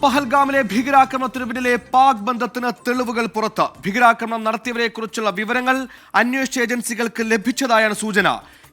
പഹൽഗാമിലെ ഭീകരാക്രമണത്തിന് പിന്നിലെ പാക് ബന്ധത്തിന് തെളിവുകൾ പുറത്ത്. ഭീകരാക്രമണം നടത്തിയവരെക്കുറിച്ചുള്ള വിവരങ്ങൾ അന്വേഷണ ഏജൻസികൾക്ക് ലഭിച്ചതായാണ് സൂചന.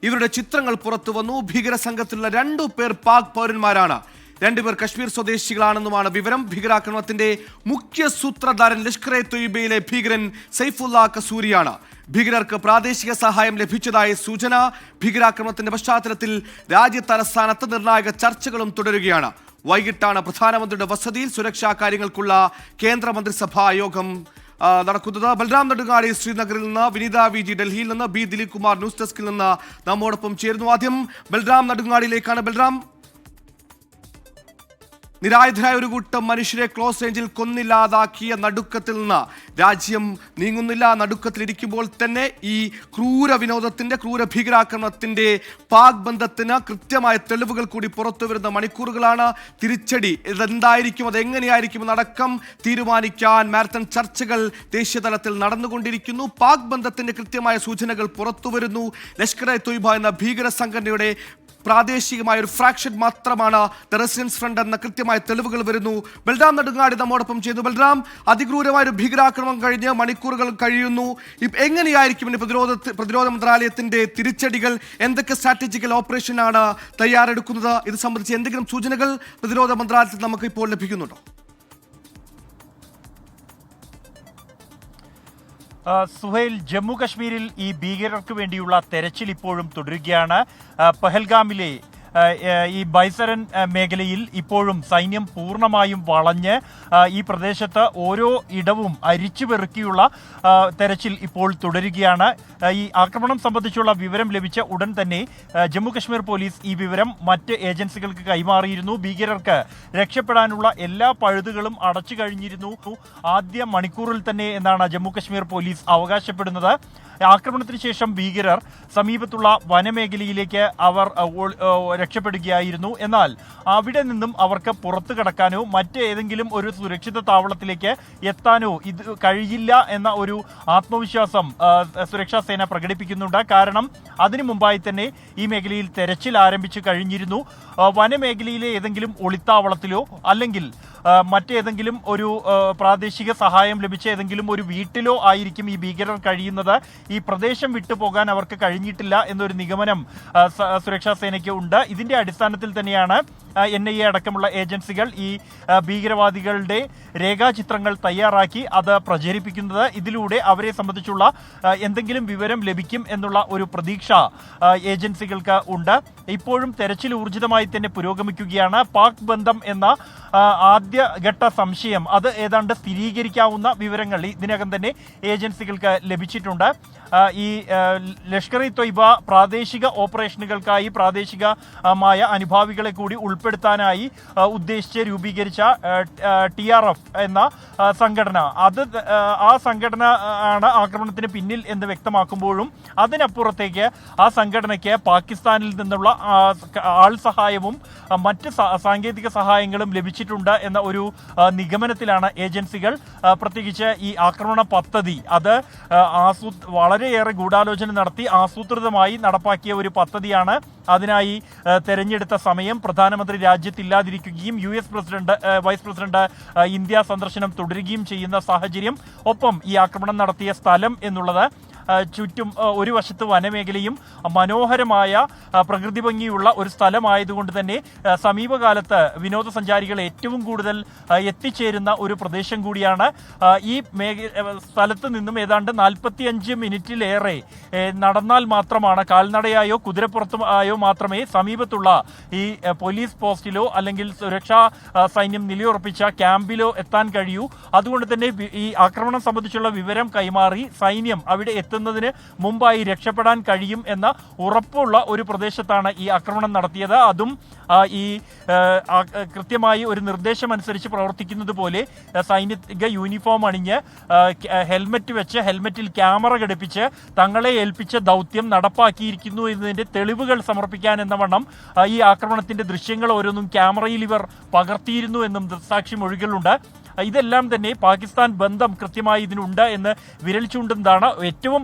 ഇവരുടെ ചിത്രങ്ങൾ പുറത്തു വന്നു. ഭീകര സംഘത്തിലുള്ള 2 പേർ പാക് പൗരന്മാരാണ്. 2 പേർ കശ്മീർ സ്വദേശികളാണെന്നുമാണ് വിവരം. ഭീകരാക്രമണത്തിന്റെ മുഖ്യ സൂത്രധാരൻ ലഷ്കർ-ഇ തൊയ്ബയിലെ ഭീകരൻ സൈഫുള്ള കസൂരിയാണ്. ഭീകരർക്ക് പ്രാദേശിക സഹായം ലഭിച്ചതായി സൂചന. ഭീകരാക്രമണത്തിന്റെ പശ്ചാത്തലത്തിൽ രാജ്യതലസ്ഥാനത്ത് നിർണായക ചർച്ചകളും തുടരുകയാണ്. വൈകിട്ടാണ് പ്രധാനമന്ത്രിയുടെ വസതിയിൽ സുരക്ഷാ കാര്യങ്ങൾക്കുള്ള കേന്ദ്ര മന്ത്രിസഭാ യോഗം നടക്കുന്നത്. ബൽറാം നെടുങ്ങാടി ശ്രീനഗറിൽ നിന്ന്, വിനീത വി.ജി ഡൽഹിയിൽ നിന്ന്, ബി ദിലീപ് കുമാർ ന്യൂസ് ഡെസ്കിൽ നിന്ന് നമ്മോടൊപ്പം ചേരുന്നു. ആദ്യം ബൽറാം നെടുങ്ങാടിയിലേക്കാണ്. ബൽറാം, നിരായുധരായ ഒരു കൂട്ടം മനുഷ്യരെ ക്ലോസ് റേഞ്ചിൽ കൊന്നില്ലാതാക്കിയ നടുക്കത്തിൽ നിന്ന് രാജ്യം നീങ്ങുന്നില്ല. നടുക്കത്തിലിരിക്കുമ്പോൾ തന്നെ ഈ ക്രൂര വിനോദത്തിന്റെ, ക്രൂര ഭീകരാക്രമണത്തിന്റെ പാക് ബന്ധത്തിന് കൃത്യമായ തെളിവുകൾ കൂടി പുറത്തു വരുന്ന മണിക്കൂറുകളാണ്. തിരിച്ചടി ഇതെന്തായിരിക്കും, അതെങ്ങനെയായിരിക്കും എന്നടക്കം തീരുമാനിക്കാൻ മാരത്തൺ ചർച്ചകൾ ദേശീയ തലത്തിൽ നടന്നുകൊണ്ടിരിക്കുന്നു. പാക് ബന്ധത്തിന്റെ കൃത്യമായ സൂചനകൾ പുറത്തു വരുന്നു. ലഷ്കർ-ഇ തൊയ്ബ എന്ന ഭീകര സംഘടനയുടെ പ്രാദേശികമായ ഒരു ഫ്രാക്ഷൻ മാത്രമാണ് ദ റെസിസ്റ്റൻസ് ഫ്രണ്ട് എന്ന കൃത്യമായ തെളിവുകൾ വരുന്നു. ബൽറാം നെടുങ്ങാടി നമ്മോടൊപ്പം ചെയ്തു. ബൽറാം, അതിക്രൂരമായ ഒരു ഭീകരാക്രമണം കഴിഞ്ഞ് മണിക്കൂറുകൾ കഴിയുന്നു. എങ്ങനെയായിരിക്കും ഇനി പ്രതിരോധ മന്ത്രാലയത്തിന്റെ തിരിച്ചടികൾ? എന്തൊക്കെ സ്ട്രാറ്റജിക്കൽ ഓപ്പറേഷനാണ് തയ്യാറെടുക്കുന്നത്? ഇത് സംബന്ധിച്ച് എന്തെങ്കിലും സൂചനകൾ പ്രതിരോധ മന്ത്രാലയത്തിൽ നമുക്ക് ഇപ്പോൾ ലഭിക്കുന്നുണ്ടോ? സുഹൈൽ, ജമ്മു കശ്മീരിൽ ഈ ഭീകരർക്ക് വേണ്ടിയുള്ള തെരച്ചിൽ ഇപ്പോഴും തുടരുകയാണ്. പഹൽഗാമിലെ ഈ ബൈസരൻ മേഖലയിൽ ഇപ്പോഴും സൈന്യം പൂർണ്ണമായും വളഞ്ഞ് ഈ പ്രദേശത്ത് ഓരോ ഇടവും അരിച്ചു പെറുക്കിയുള്ള തെരച്ചിൽ ഇപ്പോൾ തുടരുകയാണ്. ഈ ആക്രമണം സംബന്ധിച്ചുള്ള വിവരം ലഭിച്ച ഉടൻ തന്നെ ജമ്മു കശ്മീർ പോലീസ് ഈ വിവരം മറ്റ് ഏജൻസികൾക്ക് കൈമാറിയിരുന്നു. ഭീകരർക്ക് രക്ഷപ്പെടാനുള്ള എല്ലാ പഴുതുകളും അടച്ചു കഴിഞ്ഞിരുന്നു ആദ്യ മണിക്കൂറിൽ തന്നെ എന്നാണ് ജമ്മു കശ്മീർ പോലീസ് അവകാശപ്പെടുന്നത്. ആക്രമണത്തിന് ശേഷം ഭീകരർ സമീപത്തുള്ള വനമേഖലയിലേക്ക് അവർ രക്ഷപ്പെടുകയായിരുന്നു. എന്നാൽ അവിടെ നിന്നും അവർക്ക് പുറത്തു കടക്കാനോ മറ്റേതെങ്കിലും ഒരു സുരക്ഷിത താവളത്തിലേക്ക് എത്താനോ ഇത് കഴിയില്ല എന്ന ഒരു ആത്മവിശ്വാസം സുരക്ഷാ സേന പ്രകടിപ്പിക്കുന്നുണ്ട്. കാരണം അതിനു മുമ്പായി തന്നെ ഈ മേഖലയിൽ തെരച്ചിൽ ആരംഭിച്ചു കഴിഞ്ഞിരുന്നു. വനമേഖലയിലെ ഏതെങ്കിലും ഒളിത്താവളത്തിലോ അല്ലെങ്കിൽ മറ്റേതെങ്കിലും ഒരു പ്രാദേശിക സഹായം ലഭിച്ച ഏതെങ്കിലും ഒരു വീട്ടിലോ ആയിരിക്കും ഈ ഭീകരർ കഴിയുന്നത്. ഈ പ്രദേശം വിട്ടുപോകാൻ അവർക്ക് കഴിഞ്ഞിട്ടില്ല എന്നൊരു നിഗമനം സുരക്ഷാ സേനയ്ക്ക് ഉണ്ട്. ഇതിന്റെ അടിസ്ഥാനത്തിൽ തന്നെയാണ് NIA അടക്കമുള്ള ഏജൻസികൾ ഈ ഭീകരവാദികളുടെ രേഖാചിത്രങ്ങൾ തയ്യാറാക്കി അത് പ്രചരിപ്പിക്കുന്നത്. ഇതിലൂടെ അവരെ സംബന്ധിച്ചുള്ള എന്തെങ്കിലും വിവരം ലഭിക്കും എന്നുള്ള ഒരു പ്രതീക്ഷ ഏജൻസികൾക്ക് ഉണ്ട്. ഇപ്പോഴും തെരച്ചിൽ ഊർജിതമായി തന്നെ പുരോഗമിക്കുകയാണ്. പാക് ബന്ധം എന്ന ആദ്യഘട്ട സംശയം അത് ഏതാണ്ട് സ്ഥിരീകരിക്കാവുന്ന വിവരങ്ങൾ ഇതിനകം തന്നെ ഏജൻസികൾക്ക് ലഭിച്ചിട്ടുണ്ട്. ഈ ലഷ്കർ-ഇ തൊയ്ബ പ്രാദേശിക ഓപ്പറേഷനുകൾക്കായി പ്രാദേശികമായ അനുഭാവികളെ കൂടി ഉൾപ്പെടുത്താനായി ഉദ്ദേശിച്ച് രൂപീകരിച്ച TRF എന്ന സംഘടന, ആ സംഘടന ആണ് ആക്രമണത്തിന് പിന്നിൽ എന്ന് വ്യക്തമാക്കുമ്പോഴും അതിനപ്പുറത്തേക്ക് ആ സംഘടനയ്ക്ക് പാകിസ്ഥാനിൽ നിന്നുള്ള ആൾ സഹായവും മറ്റ് സാങ്കേതിക സഹായങ്ങളും ലഭിച്ചിട്ടുണ്ട് എന്ന ഒരു നിഗമനത്തിലാണ് ഏജൻസികൾ. പ്രത്യേകിച്ച് ഈ ആക്രമണ പദ്ധതി അത് വളരെയേറെ ഗൂഢാലോചന നടത്തി ആസൂത്രിതമായി നടപ്പാക്കിയ ഒരു പദ്ധതിയാണ്. അതിനായി തെരഞ്ഞെടുത്ത സമയം പ്രധാനമന്ത്രി രാജ്യത്തില്ലാതിരിക്കുകയും US വൈസ് പ്രസിഡന്റ് ഇന്ത്യ സന്ദർശനം തുടരുകയും ചെയ്യുന്ന സാഹചര്യം, ഒപ്പം ഈ ആക്രമണം നടത്തിയ സ്ഥലം എന്നുള്ളത് ചുറ്റും ഒരു വശത്ത് വനമേഖലയും മനോഹരമായ പ്രകൃതി ഭംഗിയുള്ള ഒരു സ്ഥലമായതുകൊണ്ട് തന്നെ സമീപകാലത്ത് വിനോദസഞ്ചാരികൾ ഏറ്റവും കൂടുതൽ എത്തിച്ചേരുന്ന ഒരു പ്രദേശം കൂടിയാണ്. ഈ സ്ഥലത്ത് നിന്നും ഏതാണ്ട് 45 മിനിറ്റിലേറെ നടന്നാൽ മാത്രമാണ്, കാൽനടയായോ കുതിരപ്പുറത്തായോ മാത്രമേ സമീപത്തുള്ള ഈ പോലീസ് പോസ്റ്റിലോ അല്ലെങ്കിൽ സുരക്ഷാ സൈന്യം നിലയുറപ്പിച്ച ക്യാമ്പിലോ എത്താൻ കഴിയൂ. അതുകൊണ്ട് തന്നെ ഈ ആക്രമണം സംബന്ധിച്ചുള്ള വിവരം കൈമാറി സൈന്യം അവിടെ എത്തുന്നതിന് മുമ്പായി രക്ഷപ്പെടാൻ കഴിയും എന്ന ഉറപ്പുള്ള ഒരു പ്രദേശത്താണ് ഈ ആക്രമണം നടത്തിയത്. അതും ഈ കൃത്യമായി ഒരു നിർദ്ദേശം അനുസരിച്ച് പ്രവർത്തിക്കുന്നത് പോലെ സൈനിക യൂണിഫോം അണിഞ്ഞ് ഹെൽമെറ്റ് വെച്ച് ഹെൽമെറ്റിൽ ക്യാമറ ഘടിപ്പിച്ച് തങ്ങളെ ഏൽപ്പിച്ച ദൗത്യം നടപ്പാക്കിയിരിക്കുന്നു എന്നതിന്റെ തെളിവുകൾ സമർപ്പിക്കാൻ എന്ന വണ്ണം ഈ ആക്രമണത്തിന്റെ ദൃശ്യങ്ങൾ ഓരോന്നും ക്യാമറയിൽ ഇവർ പകർത്തിയിരുന്നു എന്നും ദൃക്സാക്ഷി മൊഴികളുണ്ട്. ഇതെല്ലാം തന്നെ പാകിസ്ഥാൻ ബന്ധം കൃത്യമായി ഇതിനുണ്ട് എന്ന് വിരൽ ചൂണ്ടുന്നതാണ്. ഏറ്റവും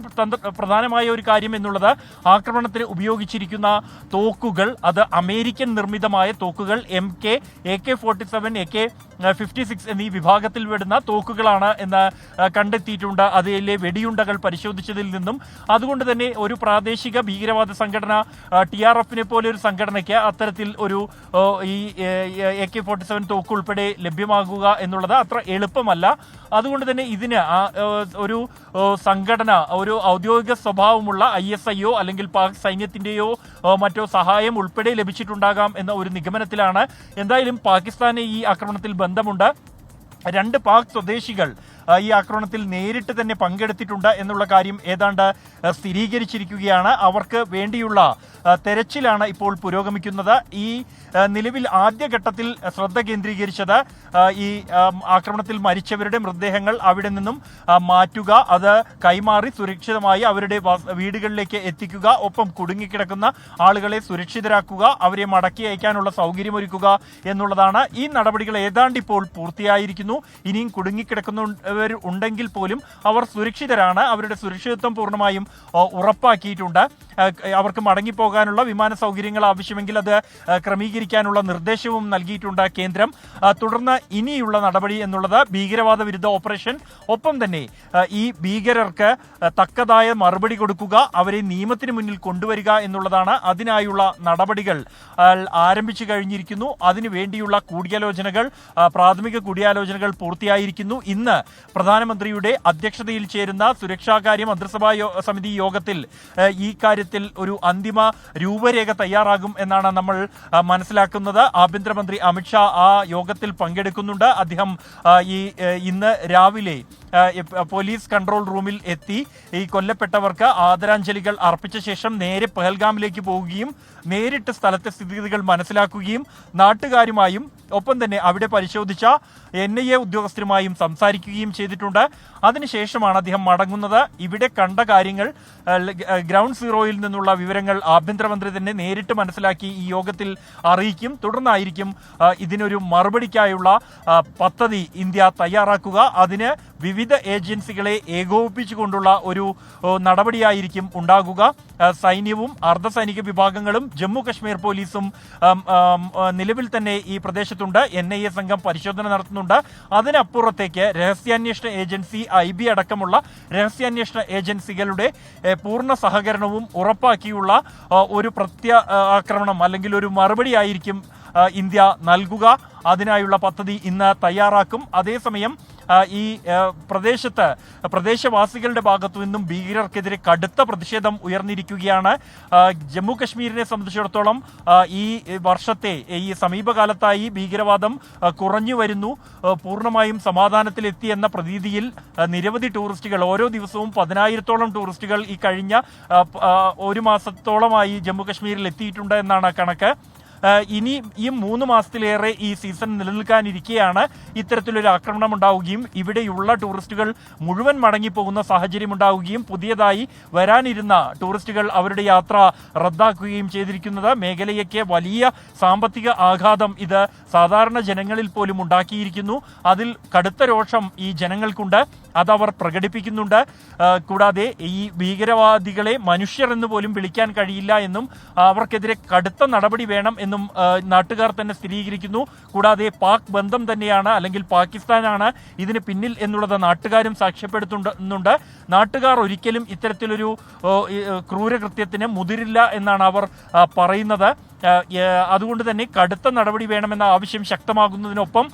പ്രധാനമായ ഒരു കാര്യം എന്നുള്ളത് ആക്രമണത്തിന് ഉപയോഗിച്ചിരിക്കുന്ന തോക്കുകൾ അത് അമേരിക്കൻ നിർമ്മിതമായ തോക്കുകൾ MK, AK-47, 56 എന്നീ വിഭാഗത്തിൽ വരുന്ന തോക്കുകളാണ് എന്ന് കണ്ടെത്തിയിട്ടുണ്ട്. അതിലെ വെടിയുണ്ടകൾ പരിശോധിച്ചതിൽ നിന്നും. അതുകൊണ്ട് തന്നെ ഒരു പ്രാദേശിക ഭീകരവാദ സംഘടന TRF-നെ പോലെ ഒരു സംഘടനയ്ക്ക് അത്തരത്തിൽ ഒരു ഈ AK-47 തോക്ക് ഉൾപ്പെടെ ലഭ്യമാകുക എന്നുള്ളത് അത്ര എളുപ്പമല്ല. അതുകൊണ്ട് തന്നെ ഇതിന് ഒരു സംഘടന, ഒരു ഔദ്യോഗിക സ്വഭാവമുള്ള ISIയോ അല്ലെങ്കിൽ പാക് സൈന്യത്തിൻ്റെയോ മറ്റോ സഹായം ഉൾപ്പെടെ ലഭിച്ചിട്ടുണ്ടാകാം എന്ന ഒരു നിഗമനത്തിലാണ്. എന്തായാലും പാകിസ്ഥാന് ഈ ആക്രമണത്തിൽ ബന്ധമുണ്ട്. 2 പാക് സ്വദേശികൾ ഈ ആക്രമണത്തിൽ നേരിട്ട് തന്നെ പങ്കെടുത്തിട്ടുണ്ട് എന്നുള്ള കാര്യം ഏതാണ്ട് സ്ഥിരീകരിച്ചിരിക്കുകയാണ്. അവർക്ക് വേണ്ടിയുള്ള തെരച്ചിലാണ് ഇപ്പോൾ പുരോഗമിക്കുന്നത്. ഈ നിലവിൽ ആദ്യഘട്ടത്തിൽ ശ്രദ്ധ കേന്ദ്രീകരിച്ചത് ഈ ആക്രമണത്തിൽ മരിച്ചവരുടെ മൃതദേഹങ്ങൾ അവിടെ നിന്നും മാറ്റുക, അത് കൈമാറി സുരക്ഷിതമായി അവരുടെ വീടുകളിലേക്ക് എത്തിക്കുക, ഒപ്പം കുടുങ്ങിക്കിടക്കുന്ന ആളുകളെ സുരക്ഷിതരാക്കുക, അവരെ മടക്കി അയക്കാനുള്ള സൗകര്യമൊരുക്കുക എന്നുള്ളതാണ്. ഈ നടപടികൾ ഏതാണ്ട് ഇപ്പോൾ പൂർത്തിയായിരിക്കുന്നു. ഇനിയും കുടുങ്ങിക്കിടക്കുന്നവർ ഉണ്ടെങ്കിൽ പോലും അവർ സുരക്ഷിതരാണ്. അവരുടെ സുരക്ഷിതത്വം പൂർണ്ണമായും ഉറപ്പാക്കിയിട്ടുണ്ട്. അവർക്ക് മടങ്ങിപ്പോകാനുള്ള വിമാന സൗകര്യങ്ങൾ ആവശ്യമെങ്കിൽ അത് ക്രമീകരിക്കാനുള്ള നിർദ്ദേശവും നൽകിയിട്ടുണ്ട് കേന്ദ്രം. തുടർന്ന് ഇനിയുള്ള നടപടി എന്നുള്ളത് ഭീകരവാദ വിരുദ്ധ ഓപ്പറേഷൻ, ഒപ്പം തന്നെ ഈ ഭീകരർക്ക് തക്കതായ മറുപടി കൊടുക്കുക, അവരെ നിയമത്തിന് മുന്നിൽ കൊണ്ടുവരിക എന്നുള്ളതാണ്. അതിനായുള്ള നടപടികൾ ആരംഭിച്ചു കഴിഞ്ഞിരിക്കുന്നു. അതിനു വേണ്ടിയുള്ള കൂടിയാലോചനകൾ, പ്രാഥമിക കൂടിയാലോചനകൾ പൂർത്തിയായിരിക്കുന്നു. ഇന്ന് പ്രധാനമന്ത്രിയുടെ അധ്യക്ഷതയിൽ ചേരുന്ന സുരക്ഷാകാര്യ മന്ത്രിസഭാ സമിതി യോഗത്തിൽ ഈ കാര്യത്തിൽ ഒരു അന്തിമ രൂപരേഖ തയ്യാറാകും എന്നാണ് നമ്മൾ മനസ്സിലാക്കുന്നത്. ആഭ്യന്തരമന്ത്രി അമിത്ഷാ ആ യോഗത്തിൽ പങ്കെടുക്കുന്നുണ്ട്. അദ്ദേഹം ഇന്ന് രാവിലെ പോലീസ് കൺട്രോൾ റൂമിൽ എത്തി ഈ കൊല്ലപ്പെട്ടവർക്ക് ആദരാഞ്ജലികൾ അർപ്പിച്ച ശേഷം നേരെ പഹൽഗാമിലേക്ക് പോവുകയും നേരിട്ട് സ്ഥലത്തെ സ്ഥിതിഗതികൾ മനസ്സിലാക്കുകയും നാട്ടുകാരുമായും ഒപ്പം തന്നെ അവിടെ പരിശോധിച്ച NIA ഉദ്യോഗസ്ഥരുമായും സംസാരിക്കുകയും ചെയ്തിട്ടുണ്ട്. അതിനുശേഷമാണ് അദ്ദേഹം മടങ്ങുന്നത്. ഇവിടെ കണ്ട കാര്യങ്ങൾ, ഗ്രൗണ്ട് സീറോയിൽ നിന്നുള്ള വിവരങ്ങൾ ആഭ്യന്തരമന്ത്രി തന്നെ നേരിട്ട് മനസ്സിലാക്കി ഈ യോഗത്തിൽ അറിയിക്കും. തുടർന്നായിരിക്കും ഇതിനൊരു മറുപടിക്കായുള്ള പദ്ധതി ഇന്ത്യ തയ്യാറാക്കുക. അതിന് വിവിധ ഏജൻസികളെ ഏകോപിപ്പിച്ചുകൊണ്ടുള്ള ഒരു നടപടിയായിരിക്കും ഉണ്ടാകുക. സൈന്യവും അർദ്ധസൈനിക വിഭാഗങ്ങളും ജമ്മു കശ്മീർ പോലീസും നിലവിൽ തന്നെ ഈ പ്രദേശത്തുണ്ട്. NIA സംഘം പരിശോധന നടത്തുന്നുണ്ട്. അതിനപ്പുറത്തേക്ക് രഹസ്യാന്വേഷണ ഏജൻസി IB അടക്കമുള്ള രഹസ്യാന്വേഷണ ഏജൻസികളുടെ പൂർണ്ണ സഹകരണവും ഉറപ്പാക്കിയുള്ള ഒരു ആക്രമണം അല്ലെങ്കിൽ ഒരു മറുപടിയായിരിക്കും ഇന്ത്യ നൽകുക. അതിനായുള്ള പദ്ധതി ഇന്ന് തയ്യാറാക്കും. അതേസമയം ഈ പ്രദേശവാസികളുടെ ഭാഗത്തു നിന്നും ഭീകരർക്കെതിരെ കടുത്ത പ്രതിഷേധം ഉയർന്നിരിക്കുകയാണ്. ജമ്മു കശ്മീരിനെ സംബന്ധിച്ചിടത്തോളം ഈ വർഷത്തെ ഈ സമീപകാലത്തായി ഭീകരവാദം കുറഞ്ഞു വരുന്നു. പൂർണ്ണമായും സമാധാനത്തിലെത്തി എന്ന പ്രതീതിയിൽ നിരവധി ടൂറിസ്റ്റുകൾ, ഓരോ ദിവസവും 10,000-ഓളം ടൂറിസ്റ്റുകൾ ഈ കഴിഞ്ഞ ഒരു മാസത്തോളമായി ജമ്മു കശ്മീരിൽ എത്തിയിട്ടുണ്ട് എന്നാണ് കണക്ക്. ഇനി ഈ 3 മാസത്തിലേറെ ഈ സീസൺ നിലനിൽക്കാനിരിക്കെയാണ് ഇത്തരത്തിലൊരു ആക്രമണം ഉണ്ടാവുകയും ഇവിടെയുള്ള ടൂറിസ്റ്റുകൾ മുഴുവൻ മടങ്ങിപ്പോകുന്ന സാഹചര്യം ഉണ്ടാവുകയും പുതിയതായി വരാനിരുന്ന ടൂറിസ്റ്റുകൾ അവരുടെ യാത്ര റദ്ദാക്കുകയും ചെയ്തിരിക്കുന്നത്. മേഖലയ്ക്ക് വലിയ സാമ്പത്തിക ആഘാതം ഇത് സാധാരണ ജനങ്ങളിൽ പോലും ഉണ്ടാക്കിയിരിക്കുന്നു. അതിൽ കടുത്ത രോഷം ഈ ജനങ്ങൾക്കുണ്ട്, അതവർ പ്രകടിപ്പിക്കുന്നുണ്ട്. കൂടാതെ ഈ ഭീകരവാദികളെ മനുഷ്യർ എന്ന് പോലും വിളിക്കാൻ കഴിയില്ല എന്നും അവർക്കെതിരെ കടുത്ത നടപടി വേണം എന്നും നാട്ടുകാർ തന്നെ സ്ഥിരീകരിക്കുന്നു. കൂടാതെ പാക് ബന്ധം തന്നെയാണ് അല്ലെങ്കിൽ പാകിസ്ഥാനാണ് ഇതിന് പിന്നിൽ എന്നുള്ളത് നാട്ടുകാരും സാക്ഷ്യപ്പെടുത്തുന്നുണ്ട്. നാട്ടുകാർ ഒരിക്കലും ഇത്തരത്തിലൊരു ക്രൂരകൃത്യത്തിന് മുതിരില്ല എന്നാണ് അവർ പറയുന്നത്. അതുകൊണ്ട് തന്നെ കടുത്ത നടപടി വേണമെന്ന ആവശ്യം ശക്തമാകുന്നതിനൊപ്പം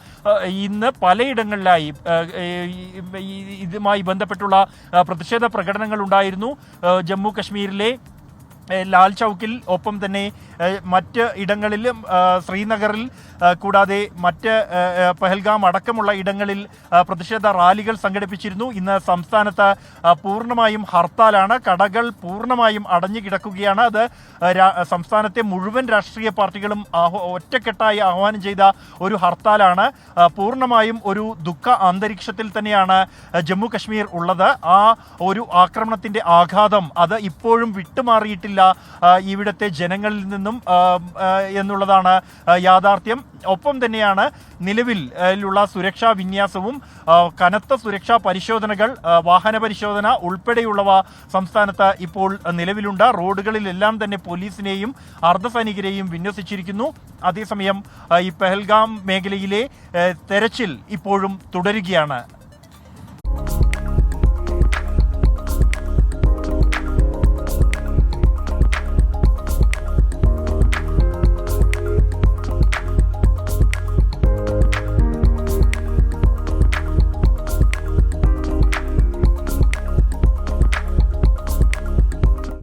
ഇന്ന് പലയിടങ്ങളിലായി ഇതുമായി ബന്ധപ്പെട്ടുള്ള പ്രതിഷേധ പ്രകടനങ്ങൾ ഉണ്ടായിരുന്നു. ജമ്മു കശ്മീരിലെ ലാൽ ചൗക്കിൽ, ഒപ്പം തന്നെ മറ്റ് ഇടങ്ങളിലും ശ്രീനഗറിൽ, കൂടാതെ മറ്റ് പഹൽഗാം അടക്കമുള്ള ഇടങ്ങളിൽ പ്രതിഷേധ റാലികൾ സംഘടിപ്പിച്ചിരുന്നു. ഇന്ന് സംസ്ഥാനത്ത് പൂർണ്ണമായും ഹർത്താലാണ്. കടകൾ പൂർണ്ണമായും അടഞ്ഞു കിടക്കുകയാണ്. അത് സംസ്ഥാനത്തെ മുഴുവൻ രാഷ്ട്രീയ പാർട്ടികളും ഒറ്റക്കെട്ടായി ആഹ്വാനം ചെയ്ത ഒരു ഹർത്താലാണ്. പൂർണ്ണമായും ഒരു ദുഃഖ അന്തരീക്ഷത്തിൽ തന്നെയാണ് ജമ്മു കശ്മീർ ഉള്ളത്. ആ ഒരു ആക്രമണത്തിൻ്റെ ആഘാതം അത് ഇപ്പോഴും വിട്ടുമാറിയിട്ടില്ല ലഭിക്കുന്നില്ല ഇവിടുത്തെ ജനങ്ങളിൽ നിന്നും എന്നുള്ളതാണ് യാഥാർത്ഥ്യം. ഒപ്പം തന്നെയാണ് നിലവിൽ ഉള്ള സുരക്ഷാ വിന്യാസവും കനത്ത സുരക്ഷാ പരിശോധനകൾ, വാഹന പരിശോധന ഉൾപ്പെടെയുള്ളവ സംസ്ഥാനത്ത് ഇപ്പോൾ നിലവിലുണ്ട്. റോഡുകളിലെല്ലാം തന്നെ പോലീസിനെയും അർദ്ധസൈനികരെയും വിന്യസിച്ചിരിക്കുന്നു. അതേസമയം ഈ പെഹൽഗാം മേഖലയിലെ തെരച്ചിൽ ഇപ്പോഴും തുടരുകയാണ്.